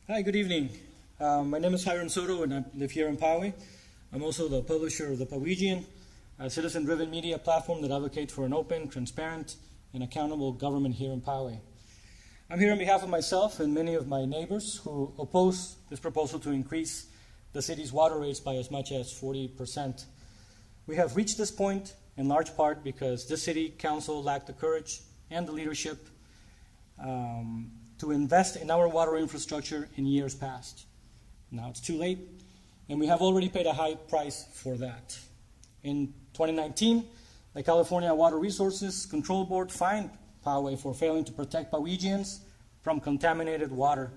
Hi, good evening. My name is Hiram Soto, and I live here in Poway. I'm also the publisher of the Powayian, a citizen-driven media platform that advocates for an open, transparent, and accountable government here in Poway. I'm here on behalf of myself and many of my neighbors who oppose this proposal to increase the city's water rates by as much as 40%. We have reached this point in large part because this city council lacked the courage and the leadership to invest in our water infrastructure in years past. Now it's too late, and we have already paid a high price for that. In 2019, the California Water Resources Control Board fined Poway for failing to protect Powayians from contaminated water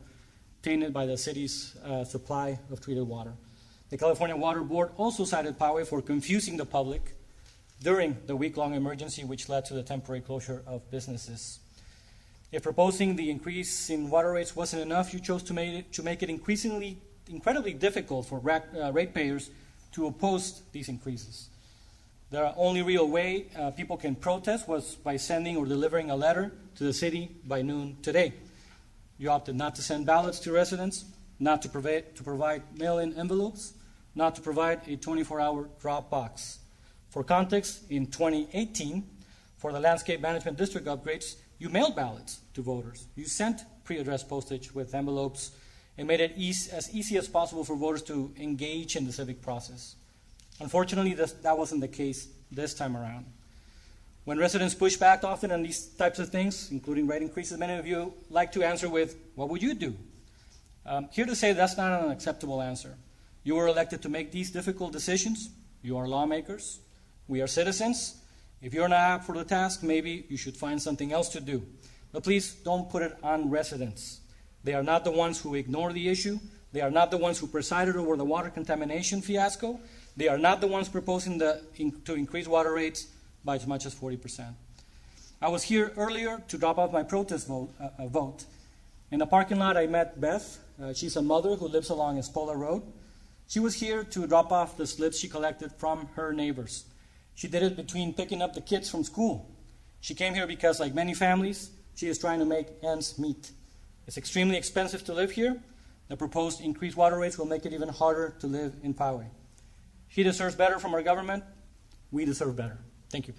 tainted by the city's supply of treated water. The California Water Board also cited Poway for confusing the public during the week-long emergency, which led to the temporary closure of businesses. If proposing the increase in water rates wasn't enough, you chose to make it incredibly difficult for ratepayers to oppose these increases. The only real way people can protest was by sending or delivering a letter to the city by noon today. You opted not to send ballots to residents, not to provide mail-in envelopes, not to provide a 24-hour drop box. For context, in 2018, for the landscape management district upgrades, you mailed ballots to voters. You sent pre-addressed postage with envelopes and made it as easy as possible for voters to engage in the civic process. Unfortunately, that wasn't the case this time around. When residents push back often on these types of things, including rate increases, many of you like to answer with, "What would you do?" Here to say that's not an acceptable answer. You were elected to make these difficult decisions. You are lawmakers. We are citizens. If you're not up for the task, maybe you should find something else to do. But please don't put it on residents. They are not the ones who ignore the issue. They are not the ones who presided over the water contamination fiasco. They are not the ones proposing to increase water rates by as much as 40%. I was here earlier to drop off my protest vote. In the parking lot, I met Beth. She's a mother who lives along Espola Road. She was here to drop off the slips she collected from her neighbors. She did it between picking up the kids from school. She came here because, like many families, she is trying to make ends meet. It's extremely expensive to live here. The proposed increased water rates will make it even harder to live in Poway. She deserves better from our government. We deserve better. Thank you.